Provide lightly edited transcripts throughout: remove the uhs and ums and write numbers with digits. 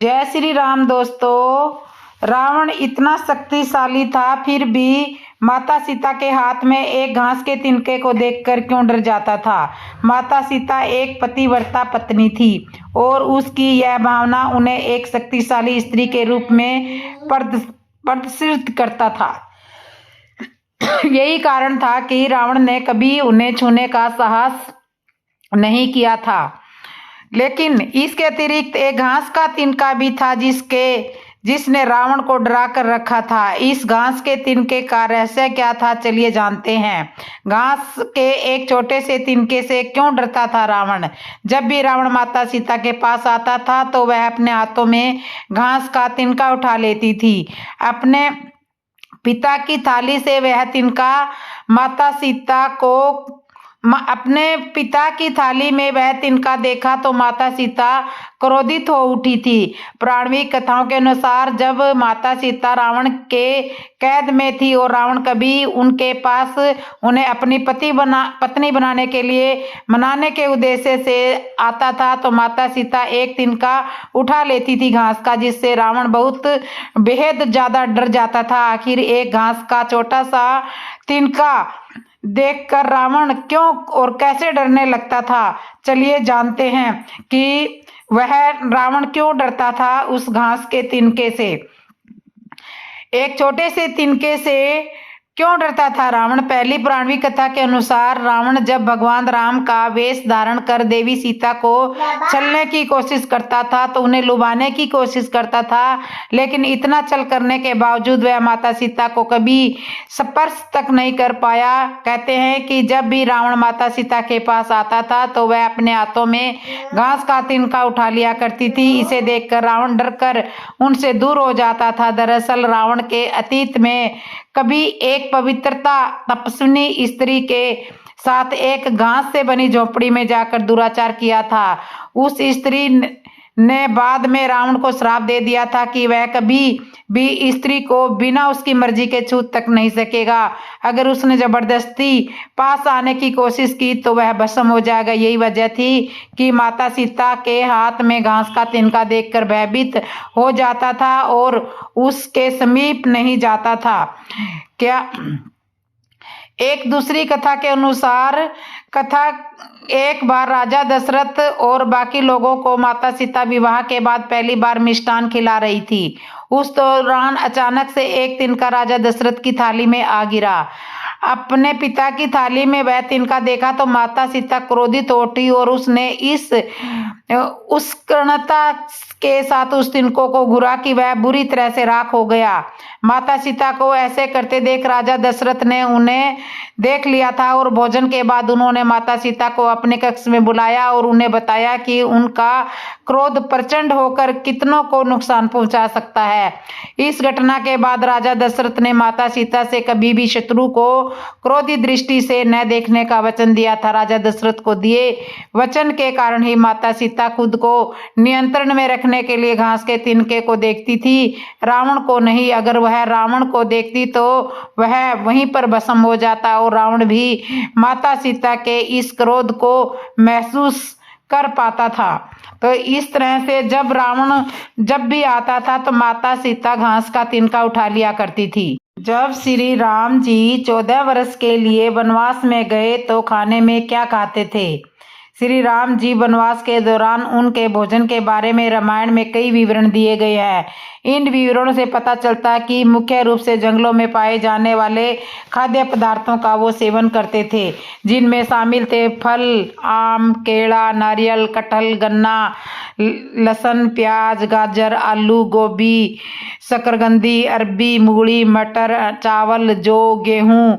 जय श्री राम दोस्तों। रावण इतना शक्तिशाली था, फिर भी माता सीता के हाथ में एक घास के तिनके को देखकर क्यों डर जाता था। माता सीता एक पतिव्रता पत्नी थी और उसकी यह भावना उन्हें एक शक्तिशाली स्त्री के रूप में प्रदर्शित करता था। यही कारण था कि रावण ने कभी उन्हें छूने का साहस नहीं किया था। लेकिन इसके अतिरिक्त एक घास का तिनका भी था जिसने रावण को डरा कर रखा था। इस घास के तिनके का रहस्य क्या था, चलिए जानते हैं। घास के एक छोटे से तिनके से क्यों डरता था रावण। जब भी रावण माता सीता के पास आता था तो वह अपने हाथों में घास का तिनका उठा लेती थी। अपने पिता की थाली से वह तिनका माता सीता को अपने पिता की थाली में वह तिनका देखा तो माता सीता क्रोधित हो उठी थी। पौराणिक कथाओं के अनुसार जब माता सीता रावण के कैद में थी और रावण कभी उनके पास उन्हें अपनी पत्नी बनाने के लिए मनाने के उद्देश्य से आता था तो माता सीता एक तिनका उठा लेती थी घास का, जिससे रावण बहुत बेहद ज्यादा डर जाता था। आखिर एक घास का छोटा सा तिनका देखकर रावण क्यों और कैसे डरने लगता था, चलिए जानते हैं कि वह रावण क्यों डरता था उस घास के तिनके से। एक छोटे से तिनके से क्यों डरता था रावण। पहली पौराणिक कथा के अनुसार रावण जब भगवान राम का वेश धारण कर देवी सीता को छलने की कोशिश करता था तो उन्हें लुभाने की कोशिश करता था, लेकिन इतना छल करने के बावजूद वह माता सीता को कभी स्पर्श तक नहीं कर पाया। कहते हैं कि जब भी रावण माता सीता के पास आता था तो वह अपने हाथों में घास का तिनका उठा लिया करती थी। इसे देखकर रावण डरकर उनसे दूर हो जाता था। दरअसल रावण के अतीत में कभी एक पवित्रता तपस्विनी स्त्री के साथ एक घास से बनी झोपड़ी में जाकर दुराचार किया था। उस स्त्री ने बाद में रावण को श्राप दे दिया था कि वह कभी भी स्त्री को बिना उसकी मर्जी के छू तक नहीं सकेगा। अगर उसने जबरदस्ती पास आने की कोशिश की तो वह भस्म हो जाएगा। यही वजह थी कि माता सीता के हाथ में घास का तिनका देखकर भयभीत हो जाता था और उसके समीप नहीं जाता था। क्या एक दूसरी कथा के अनुसार एक बार राजा दशरथ और बाकी लोगों को माता सीता विवाह के बाद पहली बार मिष्ठान खिला रही थी। उस दौरान अचानक से एक तिनका राजा दशरथ की थाली में आ गिरा। अपने पिता की थाली में वह तिनका देखा तो माता सीता क्रोधित हो उठी और उसने इस उत्कर्णता के साथ उस तिनको को घुरा कि वह बुरी तरह से राख हो गया। माता सीता को ऐसे करते देख राजा दशरथ ने उन्हें देख लिया था और भोजन के बाद उन्होंने माता सीता को अपने कक्ष में बुलाया और उन्हें बताया कि उनका क्रोध प्रचंड होकर कितनों को नुकसान पहुंचा सकता है। इस घटना के बाद राजा दशरथ ने माता सीता से कभी भी शत्रु को क्रोधी दृष्टि से न देखने का वचन दिया था। राजा दशरथ को दिए वचन के कारण ही माता सीता खुद को नियंत्रण में रखने के लिए घास के तिनके को देखती थी, रावण को नहीं। अगर वह रावण को देखती तो वह वहीं पर भस्म हो जाता और रावण भी माता सीता के इस क्रोध को महसूस कर पाता था। तो इस तरह से जब रावण जब भी आता था तो माता सीता घास का तिनका उठा लिया करती थी। जब श्री राम जी 14 वर्ष के लिए वनवास में गए तो खाने में क्या खाते थे। श्री राम जी वनवास के दौरान उनके भोजन के बारे में रामायण में कई विवरण दिए गए हैं। इन विवरणों से पता चलता है कि मुख्य रूप से जंगलों में पाए जाने वाले खाद्य पदार्थों का वो सेवन करते थे, जिनमें शामिल थे फल, आम, केला, नारियल, कटहल, गन्ना, लहसुन, प्याज, गाजर, आलू, गोभी, शकरकंदी, अरबी, मूली, मटर, चावल, जौ, गेहूं,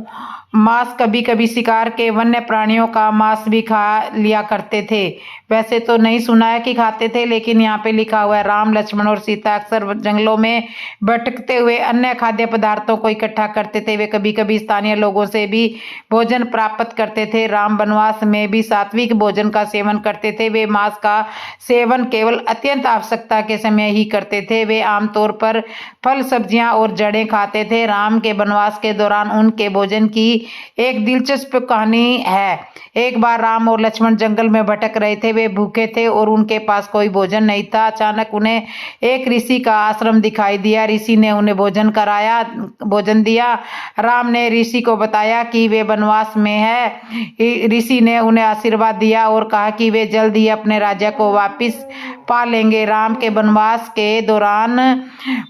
मांस, कभी कभी शिकार के वन्य प्राणियों का मांस भी खा लिया करते थे। वैसे तो नहीं सुना है कि खाते थे, लेकिन यहाँ पे लिखा हुआ है राम, लक्ष्मण और सीता अक्सर जंगलों में भटकते हुए अन्य खाद्य पदार्थों को इकट्ठा करते थे। वे कभी कभी स्थानीय लोगों से भी भोजन प्राप्त करते थे। राम वनवास में भी सात्विक भोजन का सेवन करते थे। वे मांस का सेवन केवल अत्यंत आवश्यकता के समय ही करते थे। वे आमतौर पर फल, सब्जियां और जड़ें खाते थे। राम के वनवास के दौरान उनके भोजन की एक दिलचस्प कहानी है। एक बार राम और लक्ष्मण जंगल में भटक रहे थे। वे भूखे थे और उनके पास कोई भोजन नहीं था। अचानक उन्हें एक ऋषि का आश्रम दिखाई दिया। ऋषि ने उन्हें भोजन दिया। राम ने ऋषि को बताया कि वे वनवास में है। ऋषि ने उन्हें आशीर्वाद दिया और कहा कि वे जल्द ही अपने राज्य को वापस पा लेंगे। राम के वनवास के दौरान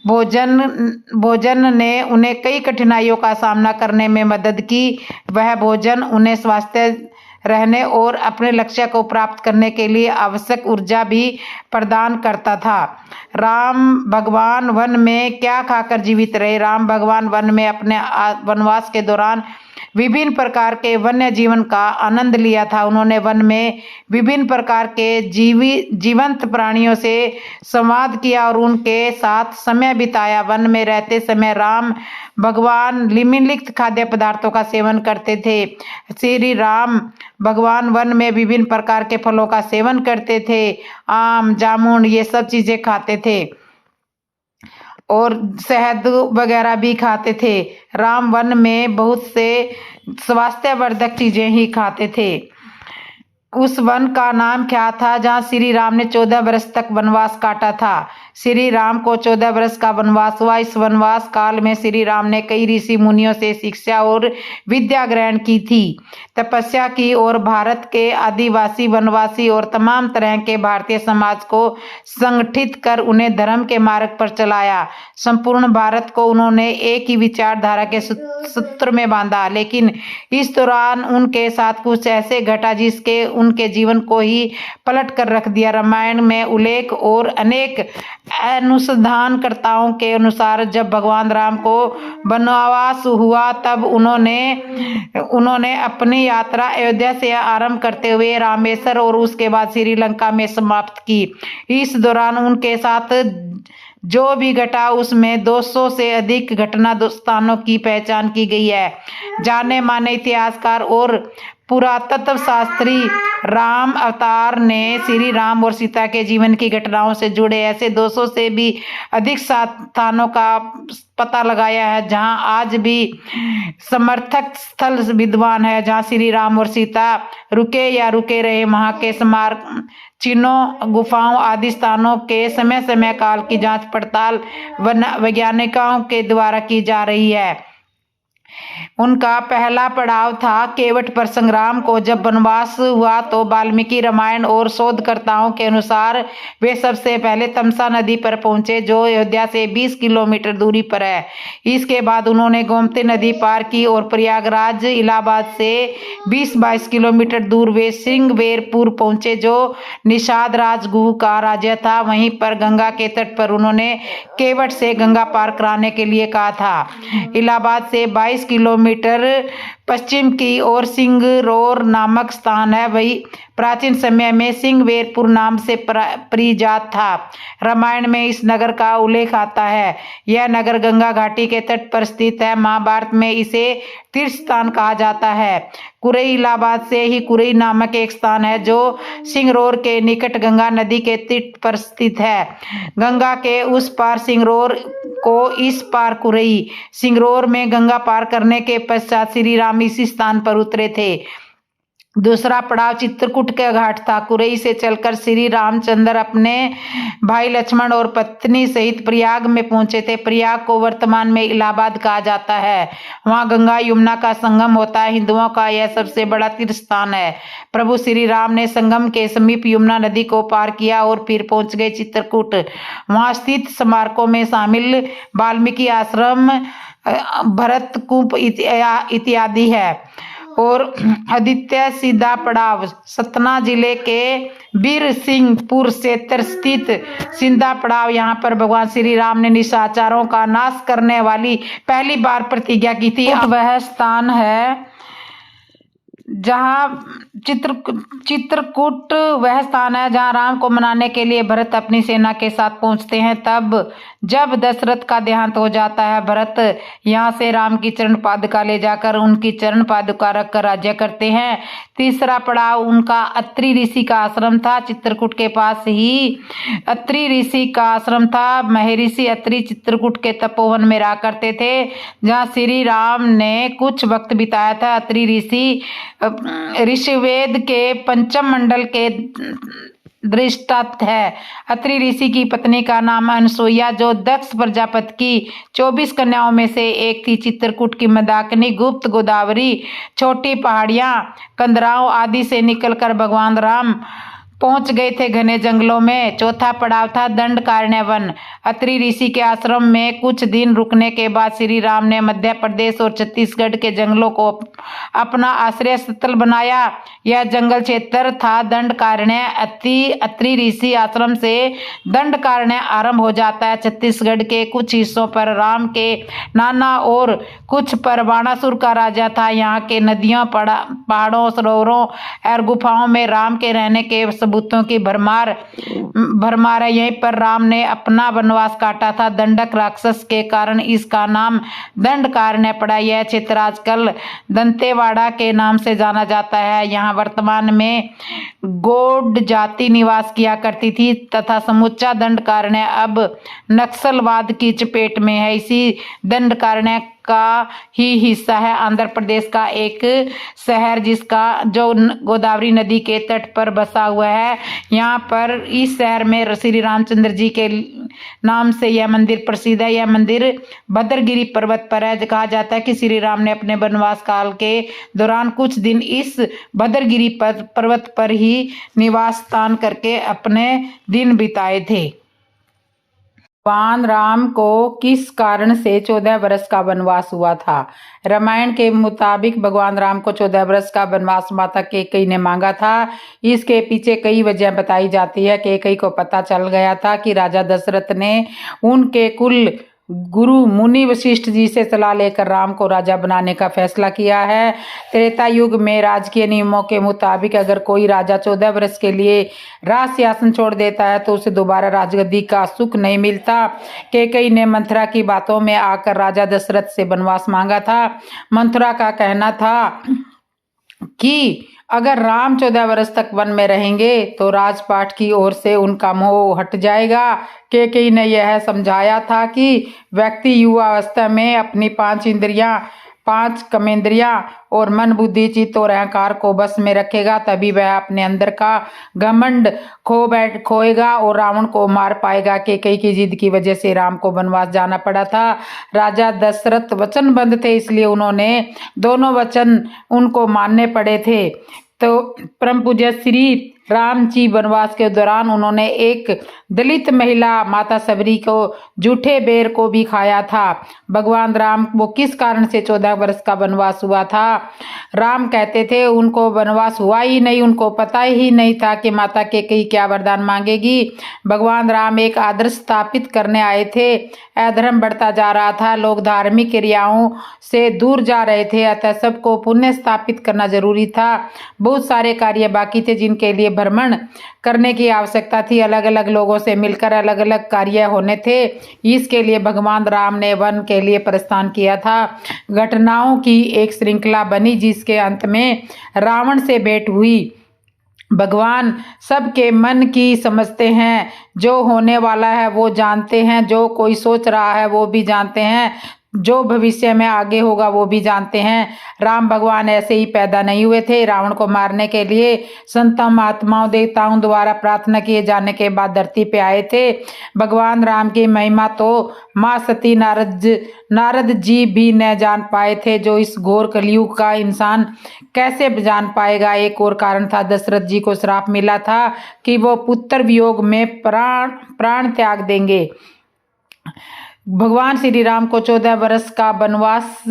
भोजन ने उन्हें कई कठिनाइयों का सामना करने में मदद की। वह भोजन उन्हें स्वस्थ रहने और अपने लक्ष्य को प्राप्त करने के लिए आवश्यक ऊर्जा भी प्रदान करता था। राम भगवान वन में क्या खाकर जीवित रहे? राम भगवान वन में अपने वनवास के दौरान विभिन्न प्रकार के वन्य जीवन का आनंद लिया था। उन्होंने वन में विभिन्न प्रकार के जीवंत प्राणियों से संवाद किया और उनके साथ समय बिताया। वन में रहते समय राम भगवान निम्नलिखित खाद्य पदार्थों का सेवन करते थे। श्री राम भगवान वन में विभिन्न प्रकार के फलों का सेवन करते थे। आम, जामुन, ये सब चीजें खाते थे और शहद वगैरह भी खाते थे। राम वन में बहुत से स्वास्थ्यवर्धक चीजें ही खाते थे। उस वन का नाम क्या था जहाँ श्री राम ने 14 वर्ष तक वनवास काटा था? श्री राम को 14 वर्ष का वनवास हुआ। इस वनवास काल में श्री राम ने कई ऋषि मुनियों से शिक्षा और विद्या ग्रहण की थी, तपस्या की और भारत के आदिवासी, वनवासी और तमाम तरह के भारतीय समाज को संगठित कर उन्हें धर्म के मार्ग पर चलाया। संपूर्ण भारत को उन्होंने एक ही विचारधारा के सूत्र में बांधा। लेकिन इस दौरान उनके साथ कुछ ऐसे घटा जिसके उनके जीवन को ही पलट कर रख दिया। रामायण में उल्लेख और अनेक अनुसंधानकर्ताओं के अनुसार जब भगवान राम को वनवास हुआ तब उन्होंने अपनी यात्रा अयोध्या से आरंभ करते हुए रामेश्वर और उसके बाद श्रीलंका में समाप्त की। इस दौरान उनके साथ जो भी घटा उसमें 200 से अधिक घटना स्थानों की पहचान की गई है। जाने माने इतिहासकार और पुरातत्व शास्त्री राम अवतार ने श्री राम और सीता के जीवन की घटनाओं से जुड़े ऐसे 200 से भी अधिक स्थानों का पता लगाया है जहां आज भी समर्थक स्थल विद्वान है, जहां श्री राम और सीता रुके रहे। वहां के स्मारक चिन्हों, गुफाओं आदि स्थानों के समय समय काल की जांच पड़ताल वैज्ञानिकों के द्वारा की जा रही है। उनका पहला पड़ाव था केवट पर संग्राम को। जब वनवास हुआ तो वाल्मीकि रामायण और शोधकर्ताओं के अनुसार वे सबसे पहले तमसा नदी पर पहुंचे जो अयोध्या से 20 किलोमीटर दूरी पर है। इसके बाद उन्होंने गोमती नदी पार की और प्रयागराज इलाहाबाद से 20-22 किलोमीटर दूर वे श्रृंगवेरपुर पहुंचे जो निषाद राजगुह का राज्य था। वहीं पर गंगा के तट पर उन्होंने केवट से गंगा पार कराने के लिए कहा था। इलाहाबाद से 22 किलोमीटर पश्चिम की ओर सिंगरौर नामक स्थान है। वही प्राचीन समय में सिंगवेरपुर नाम से परिजात था। रामायण में इस नगर का उल्लेख आता है। यह नगर गंगा घाटी के तट पर स्थित है। महाभारत में इसे तीर्थ स्थान कहा जाता है। कुरई इलाहाबाद से ही कुरई नामक एक स्थान है जो सिंगरौर के निकट गंगा नदी के तट पर स्थित है। गंगा के उस पार सिंगरौर को इस पार कुरई। सिंगरौर में गंगा पार करने के पश्चात श्री राम इसी स्थान पर उतरे थे। दूसरा पड़ाव चित्रकूट के घाट था। कुरई से चलकर श्री रामचंद्र अपने भाई लक्ष्मण और पत्नी सहित प्रयाग में पहुंचे थे। प्रयाग को वर्तमान में इलाहाबाद कहा जाता है। वहां गंगा यमुना का संगम होता है। हिंदुओं का यह सबसे बड़ा तीर्थ स्थान है। प्रभु श्री राम ने संगम के समीप यमुना नदी को पार किया और फिर पहुंच गए चित्रकूट। वहां स्थित स्मारकों में शामिल वाल्मीकि आश्रम, भरत कूप इत्यादि है। और आदित्य सीधा पड़ाव सतना जिले के बीर सिंहपुर क्षेत्र स्थित सिंधा पड़ाव। यहाँ पर भगवान श्री राम ने निशाचरों का नाश करने वाली पहली बार प्रतिज्ञा की थी। वह स्थान है जहाँ चित्रकूट वह स्थान है जहां राम को मनाने के लिए भरत अपनी सेना के साथ पहुंचते हैं। तब जब दशरथ का देहांत हो जाता है, भरत यहां से राम की चरण पादुका ले जाकर उनकी चरण पादुका रखकर राज्य करते हैं। तीसरा पड़ाव उनका अत्रि ऋषि का आश्रम था। चित्रकूट के पास ही अत्रि ऋषि का आश्रम था। महर्षि अत्रि चित्रकूट के तपोवन में रहा करते थे, जहां श्री राम ने कुछ वक्त बिताया था। अत्रि ऋषि ऋषिवेद के पंचम मंडल के दृष्टांत है। अत्रि ऋषि की पत्नी का नाम अनसुईया, जो दक्ष प्रजापति की 24 कन्याओं में से एक थी। चित्रकूट की मंदाकिनी, गुप्त, गोदावरी, छोटी पहाड़ियां, कंदराओं आदि से निकलकर भगवान राम पहुंच गए थे घने जंगलों में। चौथा पड़ाव था दंडकारण्य वन। अत्रि ऋषि के आश्रम में कुछ दिन रुकने के बाद श्री राम ने मध्य प्रदेश और छत्तीसगढ़ के जंगलों को अपना आश्रय स्थल बनाया। यह जंगल क्षेत्र था दंडकारण्य। अत्रि ऋषि आश्रम से दंडकारण्य आरंभ हो जाता है। छत्तीसगढ़ के कुछ हिस्सों पर राम के नाना और कुछ पर बाणासुर का राजा था। यहाँ के नदियों, पहाड़ों, सरोवरों और गुफाओं में राम के रहने के सबूतों की भरमार है। यहीं पर राम ने अपना वनवास काटा था। दंडक राक्षस के कारण इसका नाम दंडकारण्य पड़ा। यह क्षेत्र आजकल दंतेवाड़ा के नाम से जाना जाता है। यहाँ वर्तमान में गौड़ जाति निवास किया करती थी तथा समूचा दंडकारण्य अब नक्सलवाद की चपेट में है। इसी दंडकारण्य का ही हिस्सा है आंध्र प्रदेश का एक शहर जो गोदावरी नदी के तट पर बसा हुआ है। यहाँ पर इस शहर में श्री रामचंद्र जी के नाम से यह मंदिर प्रसिद्ध है। यह मंदिर भद्रगिरी पर्वत पर है। कहा जाता है कि श्री राम ने अपने वनवास काल के दौरान कुछ दिन इस भद्रगिरी पर्वत पर ही निवास स्थान करके अपने दिन बिताए थे। भगवान राम को किस कारण से 14 वर्ष का वनवास हुआ था? रामायण के मुताबिक भगवान राम को 14 वर्ष का वनवास माता कैकेयी ने मांगा था। इसके पीछे कई वजह बताई जाती है। कैकेयी को पता चल गया था कि राजा दशरथ ने उनके कुल गुरु मुनि वशिष्ठ जी से सलाह लेकर राम को राजा बनाने का फैसला किया है। त्रेता युग में राजकीय नियमों के मुताबिक अगर कोई राजा 14 वर्ष के लिए राज सिंहासन छोड़ देता है तो उसे दोबारा राजगद्दी का सुख नहीं मिलता। कैकेयी ने मंथरा की बातों में आकर राजा दशरथ से वनवास मांगा था। मंथरा का कहना था कि अगर राम 14 वर्ष तक वन में रहेंगे तो राजपाट की ओर से उनका मोह हट जाएगा। कैकेयी ने यह समझाया था कि व्यक्ति युवावस्था में अपनी 5 इंद्रियां, 5 कर्मेंद्रियां और मन, बुद्धि, चित्त और अहंकार को बस में रखेगा, तभी वह अपने अंदर का घमंड खोएगा और रावण को मार पाएगा। कैकेयी की जिद की वजह से राम को वनवास जाना पड़ा था। राजा दशरथ वचनबद्ध थे, इसलिए उन्होंने दोनों वचन उनको मानने पड़े थे। तो परम पूज्य श्री राम जी वनवास के दौरान उन्होंने एक दलित महिला माता सबरी को जूठे बेर को भी खाया था। भगवान राम को किस कारण से 14 वर्ष का वनवास हुआ था? राम कहते थे उनको वनवास हुआ ही नहीं, उनको पता ही नहीं था कि माता कैकेयी क्या वरदान मांगेगी। भगवान राम एक आदर्श स्थापित करने आए थे। अधर्म बढ़ता जा रहा था, लोग धार्मिक क्रियाओं से दूर जा रहे थे, अतः सबको पुण्य स्थापित करना जरूरी था। बहुत सारे कार्य बाकी थे जिनके लिए भ्रमण करने की आवश्यकता थी। अलग अलग लोगों से मिलकर अलग अलग कार्य होने थे। इसके लिए भगवान राम ने वन के लिए प्रस्थान किया था। घटनाओं की एक श्रृंखला बनी जिसके अंत में रावण से भेंट हुई। भगवान सबके मन की समझते हैं, जो होने वाला है वो जानते हैं, जो कोई सोच रहा है वो भी जानते हैं, जो भविष्य में आगे होगा वो भी जानते हैं। राम भगवान ऐसे ही पैदा नहीं हुए थे। रावण को मारने के लिए संतों, महात्माओं, देवताओं द्वारा प्रार्थना किए जाने के बाद धरती पे आए थे। भगवान राम की महिमा तो माँ सती, नारद जी भी न जान पाए थे, जो इस घोर कलयुग का इंसान कैसे जान पाएगा। एक और कारण था, दशरथ जी को श्राप मिला था कि वो पुत्र वियोग में प्राण त्याग देंगे। भगवान श्री राम को 14 वर्ष का वनवास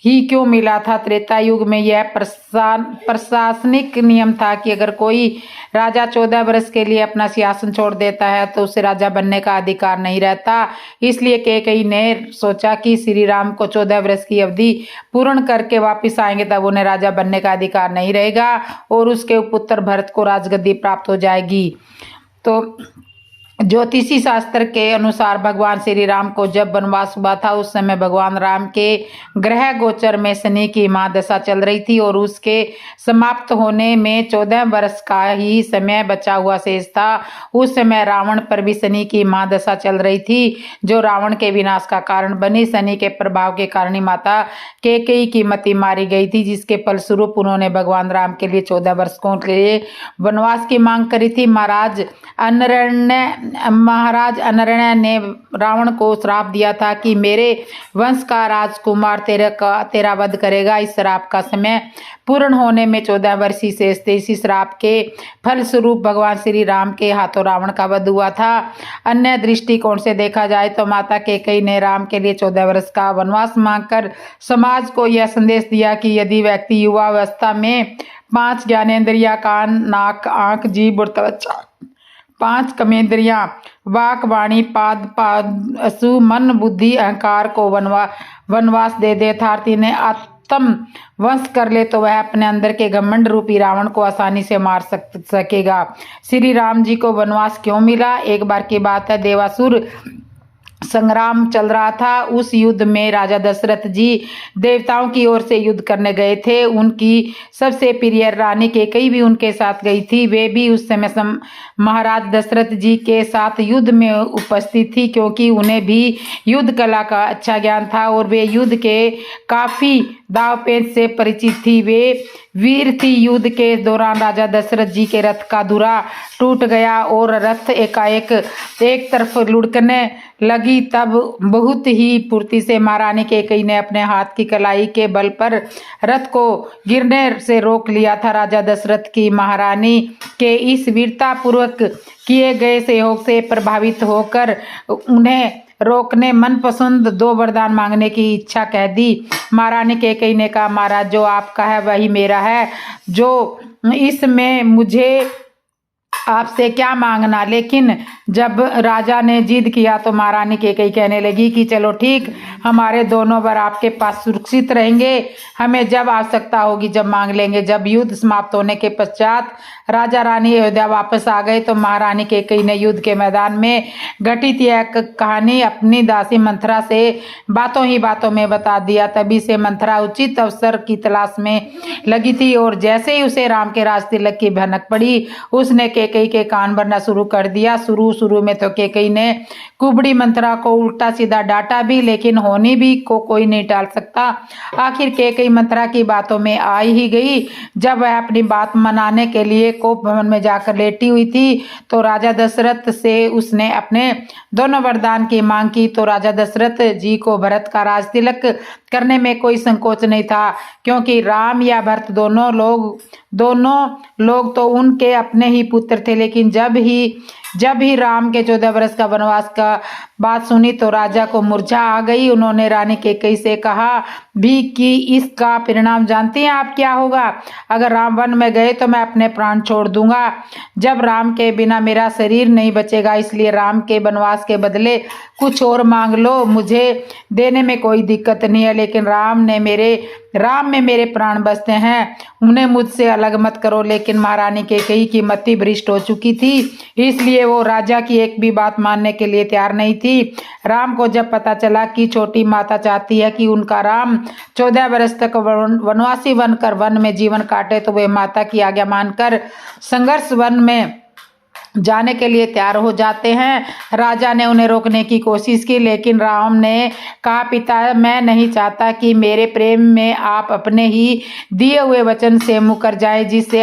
ही क्यों मिला था। त्रेता युग में यह प्रशासनिक नियम था कि अगर कोई राजा 14 वर्ष के लिए अपना सिंहासन छोड़ देता है तो उसे राजा बनने का अधिकार नहीं रहता। इसलिए कैकेयी ने सोचा कि श्री राम को 14 वर्ष की अवधि पूर्ण करके वापिस आएंगे तब उन्हें राजा बनने का अधिकार नहीं रहेगा और उसके पुत्र भरत को राजगद्दी प्राप्त हो जाएगी। तो ज्योतिषी शास्त्र के अनुसार भगवान श्री राम को जब वनवास हुआ था उस समय भगवान राम के ग्रह गोचर में शनि की महादशा चल रही थी और उसके समाप्त होने में 14 वर्ष का ही समय बचा हुआ शेष था। उस समय रावण पर भी शनि की महादशा चल रही थी जो रावण के विनाश का कारण बनी। शनि के प्रभाव के कारण ही माता कैकेयी की मति मारी गई थी, जिसके फलस्वरूप उन्होंने भगवान राम के लिए 14 वर्षों के लिए वनवास की मांग करी थी। महाराज अनरण्य ने रावण को श्राप दिया था कि मेरे वंश का राजकुमार तेरा वध करेगा। इस श्राप का समय पूर्ण होने में 14 वर्ष ही शेष थे। इसी श्राप के फलस्वरूप भगवान श्री राम के हाथों रावण का वध हुआ था। अन्य दृष्टिकोण से देखा जाए तो माता कैकेयी ने राम के लिए 14 वर्ष का वनवास मांगकर समाज को यह संदेश दिया कि यदि व्यक्ति युवा अवस्था में 5 ज्ञानेंद्रियां कान नाक आंख जीभ और त्वचा 5 कर्मेंद्रियां वाक वाणी पाद असु मन बुद्धि अहंकार को वनवास दे दे अर्थात इन्हें आत्म वंश कर ले तो वह अपने अंदर के घमंड रूपी रावण को आसानी से मार सकेगा। श्री राम जी को वनवास क्यों मिला। एक बार की बात है, देवासुर संग्राम चल रहा था। उस युद्ध में राजा दशरथ जी देवताओं की ओर से युद्ध करने गए थे। उनकी सबसे प्रिय रानी कैकेयी भी उनके साथ गई थी। वे भी उस समय महाराज दशरथ जी के साथ युद्ध में उपस्थित थी क्योंकि उन्हें भी युद्ध कला का अच्छा ज्ञान था और वे युद्ध के काफी दावपेच से परिचित थी। वे वीर थी। युद्ध के दौरान राजा दशरथ जी के रथ का धुरा टूट गया और रथ एकाएक एक तरफ लुढ़कने लगी। तब बहुत ही फुर्ती से महारानी कैकेयी ने अपने हाथ की कलाई के बल पर रथ को गिरने से रोक लिया था। राजा दशरथ की महारानी के इस वीरता पूर्वक किए गए सहयोग से प्रभावित होकर उन्हें रोकने मनपसंद 2 वरदान मांगने की इच्छा कह दी। महारानी कैकेयी ने कहा, महाराज जो आपका है वही मेरा है, जो इसमें मुझे आपसे क्या मांगना। लेकिन जब राजा ने जिद किया तो महारानी कैकेयी कहने लगी कि चलो ठीक, हमारे दोनों वर आपके पास सुरक्षित रहेंगे, हमें जब आवश्यकता होगी जब मांग लेंगे। जब युद्ध समाप्त होने के पश्चात राजा रानी अयोध्या वापस आ गए तो महारानी कैकेयी ने युद्ध के मैदान में घटित यह कहानी अपनी दासी मंथरा से बातों ही बातों में बता दिया। तभी से मंथरा उचित अवसर की तलाश में लगी थी और जैसे ही उसे राम के राज तिलक की भनक पड़ी उसने कैकेयी के कान भरना शुरू कर दिया। शुरू में तो कैकेयी ने कुबड़ी मंथरा को उल्टा सीधा डांटा भी, लेकिन होनी भी को कोई नहीं टाल सकता। आखिर कैकेयी मंथरा की बातों में आ ही गई। जब वह अपनी बात मनाने के लिए कोप भवन में जाकर लेटी हुई थी तो राजा दशरथ से उसने अपने दोनों वरदान की मांग की। तो राजा दशरथ जी को भरत का राज तिलक करने में कोई संकोच नहीं था क्योंकि राम या भरत दोनों लोग तो उनके अपने ही पुत्र थे। लेकिन जब ही राम के 14 वर्ष का वनवास का बात सुनी तो राजा को मूर्छा आ गई। उन्होंने रानी कैकेयी से कहा भी कि इसका परिणाम जानती हैं आप क्या होगा। अगर राम वन में गए तो मैं अपने प्राण छोड़ दूंगा। जब राम के बिना मेरा शरीर नहीं बचेगा, इसलिए राम के वनवास के बदले कुछ और मांग लो, मुझे देने में कोई दिक्कत नहीं है। लेकिन राम में मेरे प्राण बसते हैं, उन्हें मुझसे अलग मत करो। लेकिन महारानी कैकेयी की मति भ्रष्ट हो चुकी थी, इसलिए वो राजा की एक भी बात मानने के लिए तैयार नहीं थी। राम को जब पता चला कि छोटी माता चाहती है कि उनका राम 14 वर्ष तक वनवासी बनकर वन में जीवन काटे तो वे माता की आज्ञा मानकर संघर्ष वन में जाने के लिए तैयार हो जाते हैं। राजा ने उन्हें रोकने की कोशिश की लेकिन राम ने कहा, पिता मैं नहीं चाहता कि मेरे प्रेम में आप अपने ही दिए हुए वचन से मुकर जाए जिससे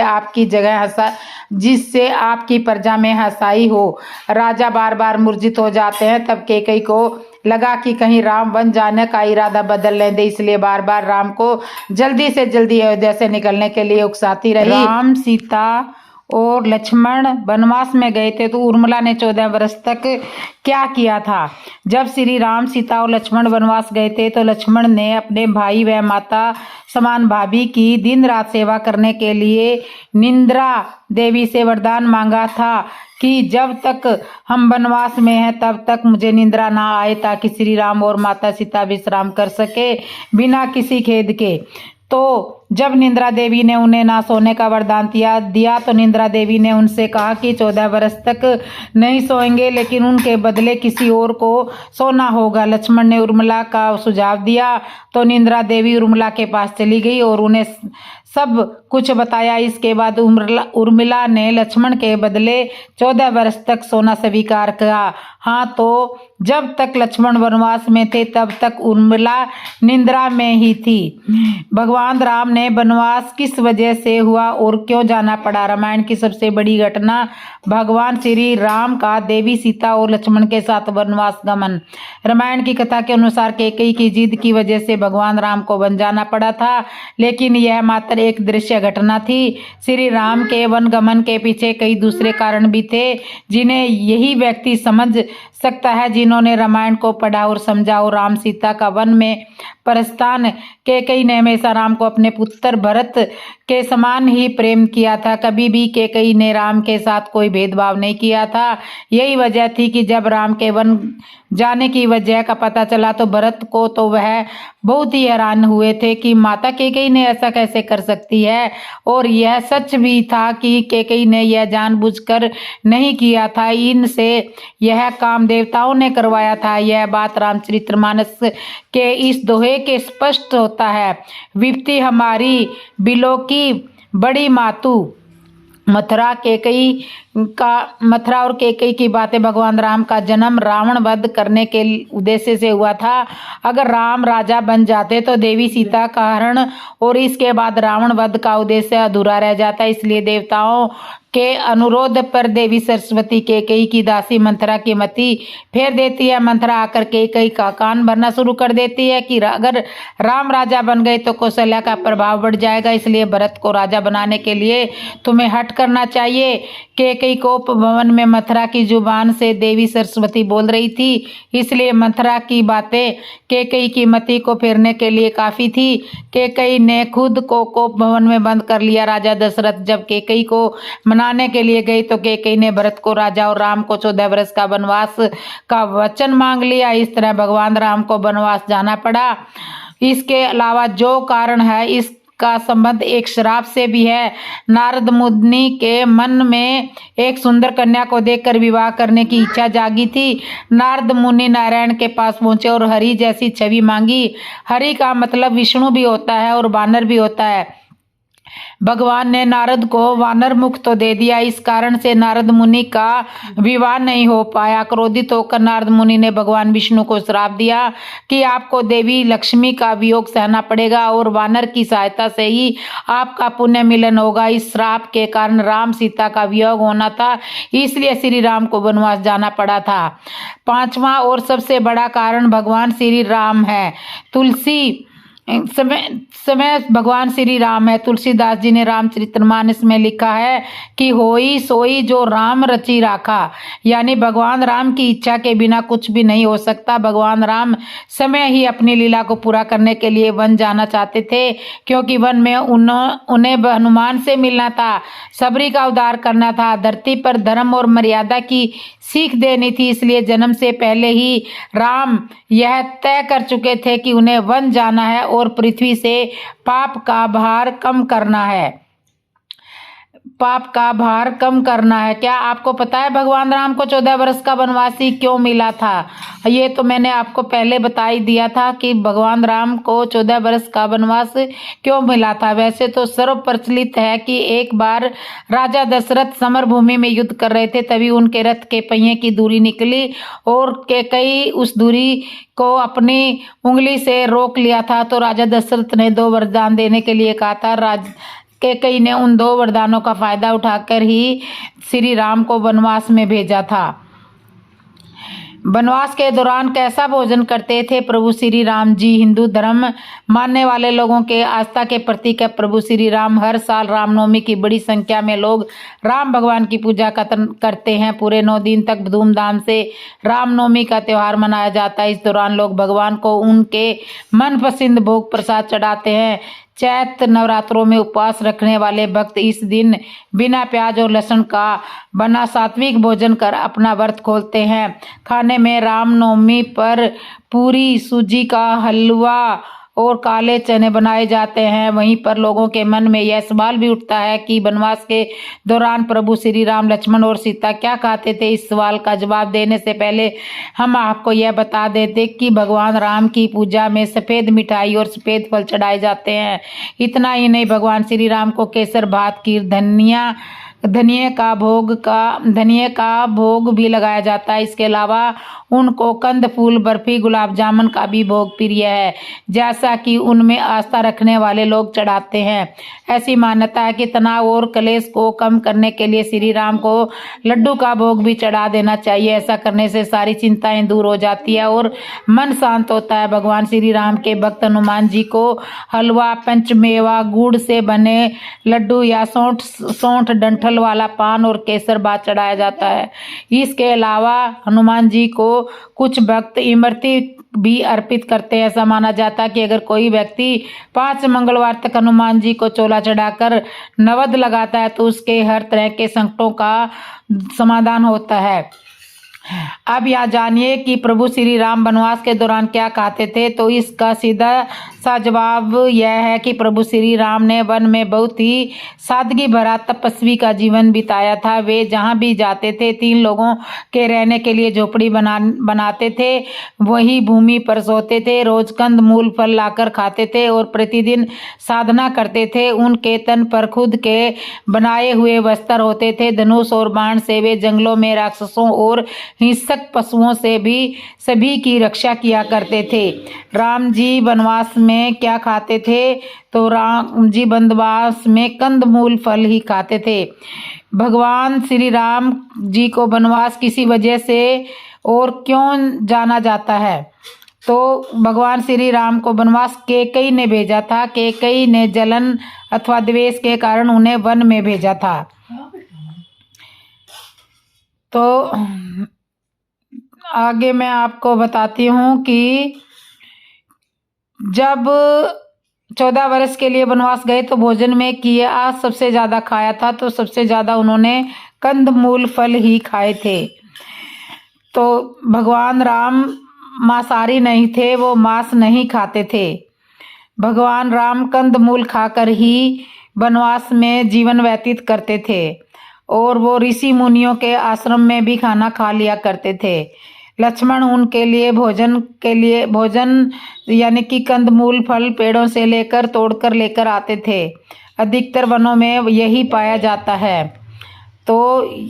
आपकी प्रजा में हंसाई हो। राजा बार बार मूर्छित हो जाते हैं। तब कैकेयी को लगा कि कहीं राम वन जाने का इरादा बदल लें दे, इसलिए बार बार राम को जल्दी से जल्दी अयोध्या से निकलने के लिए उकसाती रही। राम सीता और लक्ष्मण वनवास में गए थे तो उर्मिला ने 14 वर्ष तक क्या किया था। जब श्री राम, सीता और लक्ष्मण वनवास गए थे तो लक्ष्मण ने अपने भाई व माता समान भाभी की दिन रात सेवा करने के लिए निंद्रा देवी से वरदान मांगा था कि जब तक हम वनवास में हैं तब तक मुझे निंद्रा ना आए, ताकि श्री राम और माता सीता विश्राम कर सके बिना किसी खेद के। तो जब निंद्रा देवी ने उन्हें ना सोने का वरदान दिया तो निंद्रा देवी ने उनसे कहा कि 14 वर्ष तक नहीं सोएंगे, लेकिन उनके बदले किसी और को सोना होगा। लक्ष्मण ने उर्मिला का सुझाव दिया तो निंद्रा देवी उर्मिला के पास चली गई और उन्हें सब कुछ बताया। इसके बाद उर्मिला ने लक्ष्मण के बदले 14 वर्ष तक सोना स्वीकार किया। हाँ, तो जब तक लक्ष्मण वनवास में थे तब तक उर्मिला निंद्रा में ही थी। भगवान राम ने वनवास किस वजह से हुआ और क्यों जाना पड़ा? रामायण की सबसे बड़ी घटना भगवान श्री राम का देवी सीता और लक्ष्मण के साथ वनवास गमन। रामायण की कथा के अनुसार कैकेयी की जिद की वजह से भगवान राम को वन जाना पड़ा था, लेकिन यह मात्र एक दृश्य घटना थी। श्री राम के वन गमन के पीछे कई दूसरे कारण भी थे जिन्हें यही व्यक्ति समझ सकता है जिन्होंने रामायण को पढ़ा और समझा। और राम सीता का वन में प्रस्थान, कैकेयी ने हमेशा राम को अपने पुत्र भरत के समान ही प्रेम किया था। कभी भी कैकेयी ने राम के साथ कोई भेदभाव नहीं किया था। यही वजह थी कि जब राम के वन जाने की वजह का पता चला तो भरत को तो वह बहुत ही हैरान हुए थे कि माता कैकेयी ने ऐसा कैसे कर सकती है। और यह सच भी था कि कैकेयी ने यह जानबूझकर नहीं किया था, इनसे यह काम देवताओं ने करवाया था। यह बात रामचरितमानस के इस दोहे के स्पष्ट होता है। विपत्ति हमारी बिलो की बड़ी मातु। मथुरा और कैकेयी की बातें। भगवान राम का जन्म रावण वध करने के उद्देश्य से हुआ था। अगर राम राजा बन जाते तो देवी सीता का हरण और इसके बाद रावण वध का उद्देश्य अधूरा रह जाता। इसलिए देवताओं के अनुरोध पर देवी सरस्वती कैकेयी की दासी मंथरा की मति फेर देती है। मंथरा आकर कैकेयी का कान भरना शुरू कर देती है कि अगर राम राजा बन गए तो कौशल्या का प्रभाव बढ़ जाएगा, इसलिए भरत को राजा बनाने के लिए तुम्हें हट करना चाहिए। कैकेयी को उपवन में मंथरा की जुबान से देवी सरस्वती बोल रही थी, इसलिए मंथरा की बातें कैकेयी की मति को फेरने के लिए काफी थी। कैकेयी ने खुद को कोप भवन में बंद कर लिया। राजा दशरथ जब कैकेयी को मनाने के लिए गई तो कैकेयी ने भरत को राजा और राम को 14 वर्ष का वनवास का वचन मांग लिया। इस तरह भगवान राम को वनवास जाना पड़ा। इसके अलावा जो कारण है इसका संबंध एक श्राप से भी है। नारद मुनि के मन में एक सुंदर कन्या को देखकर विवाह करने की इच्छा जागी थी। नारद मुनि नारायण के पास पहुंचे और हरि जैसी छवि मांगी। हरि का मतलब विष्णु भी होता है और वानर भी होता है। भगवान ने नारद को वानर मुख तो दे दिया। इस कारण से नारद मुनि का विवाह नहीं हो पाया। क्रोधित होकर नारद मुनि ने भगवान विष्णु को श्राप दिया कि आपको देवी लक्ष्मी का वियोग सहना पड़ेगा और वानर की सहायता से ही आपका पुण्य मिलन होगा। इस श्राप के कारण राम सीता का वियोग होना था, इसलिए श्री राम को वनवास जाना पड़ा था। 5वां और सबसे बड़ा कारण भगवान श्री राम है। समय भगवान श्री राम है। तुलसीदास जी ने रामचरितमानस में लिखा है कि होई सोई जो राम रची राखा, यानी भगवान राम की इच्छा के बिना कुछ भी नहीं हो सकता। भगवान राम समय ही अपनी लीला को पूरा करने के लिए वन जाना चाहते थे, क्योंकि वन में उन्हें हनुमान से मिलना था, सबरी का उद्धार करना था, धरती पर धर्म और मर्यादा की सीख देनी थी। इसलिए जन्म से पहले ही राम यह तय कर चुके थे कि उन्हें वन जाना है और पृथ्वी से पाप का भार कम करना है। क्या आपको पता है भगवान राम को 14 वर्ष का वनवासी क्यों मिला था? ये तो मैंने आपको पहले बता ही दिया था कि भगवान राम को 14 वर्ष का वनवास क्यों मिला था। वैसे तो सर्व प्रचलित है कि एक बार राजा दशरथ समर भूमि में युद्ध कर रहे थे, तभी उनके रथ के पहिए की दूरी निकली और कैकेयी उस दूरी को अपनी उंगली से रोक लिया था। तो राजा दशरथ ने 2 वरदान देने के लिए कहा था। कैकेयी ने उन 2 वरदानों का फायदा उठाकर ही श्री राम को वनवास में भेजा था। वनवास के दौरान कैसा भोजन करते थे प्रभु श्री राम जी? हिंदू धर्म मानने वाले लोगों के आस्था के प्रतीक है प्रभु श्री राम। हर साल रामनवमी की बड़ी संख्या में लोग राम भगवान की पूजा करते हैं। पूरे 9 दिन तक धूमधाम से रामनवमी का त्यौहार मनाया जाता है। इस दौरान लोग भगवान को उनके मनपसंद भोग प्रसाद चढ़ाते हैं। चैत्र नवरात्रों में उपवास रखने वाले भक्त इस दिन बिना प्याज और लहसुन का बना सात्विक भोजन कर अपना व्रत खोलते हैं। खाने में रामनवमी पर पूरी, सूजी का हलवा और काले चने बनाए जाते हैं। वहीं पर लोगों के मन में यह सवाल भी उठता है कि वनवास के दौरान प्रभु श्री राम, लक्ष्मण और सीता क्या खाते थे? इस सवाल का जवाब देने से पहले हम आपको यह बता देते कि भगवान राम की पूजा में सफ़ेद मिठाई और सफ़ेद फल चढ़ाए जाते हैं। इतना ही नहीं, भगवान श्री राम को केसर, भात, खीर, धनिये का भोग भी लगाया जाता है। इसके अलावा उनको कंद फूल, बर्फी, गुलाब जामुन का भी भोग प्रिय है, जैसा कि उनमें आस्था रखने वाले लोग चढ़ाते हैं। ऐसी मान्यता है कि तनाव और क्लेश को कम करने के लिए श्री राम को लड्डू का भोग भी चढ़ा देना चाहिए। ऐसा करने से सारी चिंताएं दूर हो जाती है और मन शांत होता है। भगवान श्री राम के भक्त हनुमान जी को हलवा, पंचमेवा, गुड़ से बने लड्डू या सौंठ डंठल वाला पान और केसर भात चढ़ाया जाता है। इसके अलावा हनुमान जी को कुछ भक्त इमरती भी अर्पित करते हैं। ऐसा माना जाता है कि अगर कोई व्यक्ति 5 मंगलवार तक हनुमान जी को चोला चढ़ाकर नवद लगाता है तो उसके हर तरह के संकटों का समाधान होता है। अब यह जानिए कि प्रभु श्री राम वनवास के दौरान क्या खाते थे। तो इसका सीधा सा जवाब यह है कि प्रभु श्री राम ने वन में बहुत ही सादगी भरा तपस्वी का जीवन बिताया था। वे जहाँ भी जाते थे 3 लोगों के रहने के लिए झोपड़ी बनाते थे, वही भूमि पर सोते थे, रोज कंद मूल फल लाकर खाते थे और प्रतिदिन साधना करते थे। उनके तन पर खुद के बनाए हुए वस्त्र होते थे। धनुष और बाण से वे जंगलों में राक्षसों और हिंसक पशुओं से भी सभी की रक्षा किया करते थे। राम जी वनवास में क्या खाते थे? तो राम जी वनवास में कंदमूल फल ही खाते थे। भगवान श्री राम जी को वनवास किसी वजह से और क्यों जाना जाता है? तो भगवान श्री राम को वनवास कैकेयी ने भेजा था। कैकेयी ने जलन अथवा द्वेष के कारण उन्हें वन में भेजा था। तो आगे मैं आपको बताती हूँ कि जब 14 वर्ष के लिए वनवास गए तो भोजन में किया सबसे ज़्यादा खाया था, तो सबसे ज़्यादा उन्होंने कंदमूल फल ही खाए थे। तो भगवान राम मांसाहारी नहीं थे, वो मांस नहीं खाते थे। भगवान राम कंदमूल खाकर ही वनवास में जीवन व्यतीत करते थे और वो ऋषि मुनियों के आश्रम में भी खाना खा लिया करते थे। लक्ष्मण उनके लिए भोजन यानी कि कंदमूल फल पेड़ों से लेकर तोड़कर लेकर आते थे। अधिकतर वनों में यही पाया जाता है। तो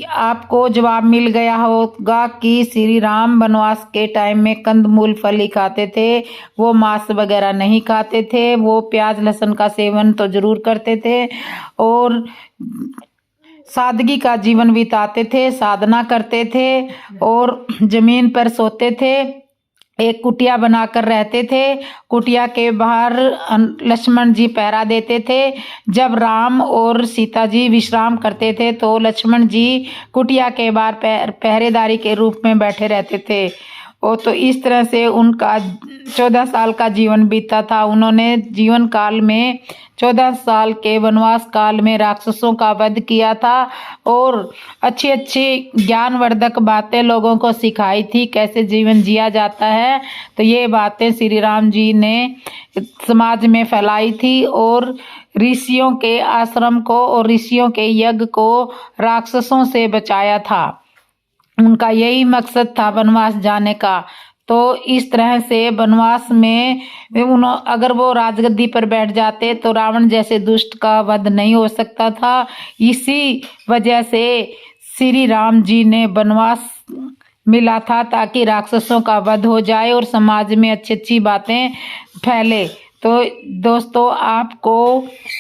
आपको जवाब मिल गया होगा कि श्री राम वनवास के टाइम में कंदमूल फल ही खाते थे, वो मांस वगैरह नहीं खाते थे। वो प्याज लहसुन का सेवन तो जरूर करते थे और सादगी का जीवन बिताते थे, साधना करते थे और जमीन पर सोते थे। एक कुटिया बनाकर रहते थे। कुटिया के बाहर लक्ष्मण जी पहरा देते थे। जब राम और सीता जी विश्राम करते थे तो लक्ष्मण जी कुटिया के बाहर पहरेदारी के रूप में बैठे रहते थे। और तो इस तरह से उनका 14 साल का जीवन बीता था। उन्होंने जीवन काल में 14 साल के वनवास काल में राक्षसों का वध किया था और अच्छी अच्छी ज्ञानवर्धक बातें लोगों को सिखाई थी, कैसे जीवन जिया जाता है। तो ये बातें श्री राम जी ने समाज में फैलाई थी और ऋषियों के आश्रम को और ऋषियों के यज्ञ को राक्षसों से बचाया था। उनका यही मकसद था वनवास जाने का। तो इस तरह से वनवास में अगर वो राजगद्दी पर बैठ जाते तो रावण जैसे दुष्ट का वध नहीं हो सकता था। इसी वजह से श्री राम जी ने वनवास मिला था ताकि राक्षसों का वध हो जाए और समाज में अच्छी अच्छी बातें फैले। तो दोस्तों आपको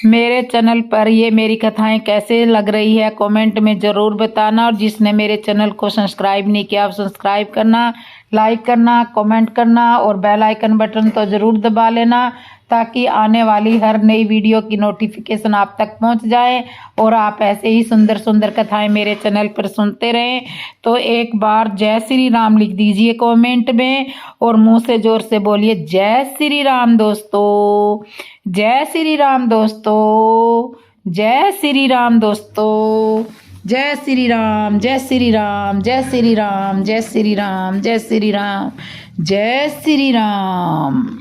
मेरे चैनल पर ये मेरी कथाएं कैसे लग रही है कमेंट में ज़रूर बताना। और जिसने मेरे चैनल को सब्सक्राइब नहीं किया आप सब्सक्राइब करना, लाइक करना, कमेंट करना और बेल आइकन बटन तो ज़रूर दबा लेना ताकि आने वाली हर नई वीडियो की नोटिफिकेशन आप तक पहुंच जाए और आप ऐसे ही सुंदर सुंदर कथाएं मेरे चैनल पर सुनते रहें। तो एक बार जय श्री राम लिख दीजिए कमेंट में और मुंह से जोर से बोलिए जय श्री राम दोस्तों, जय श्री राम दोस्तों, जय श्री राम दोस्तों, जय श्री राम, जय श्री राम, जय श्री राम, जय श्री राम, जय श्री राम, जय श्री राम।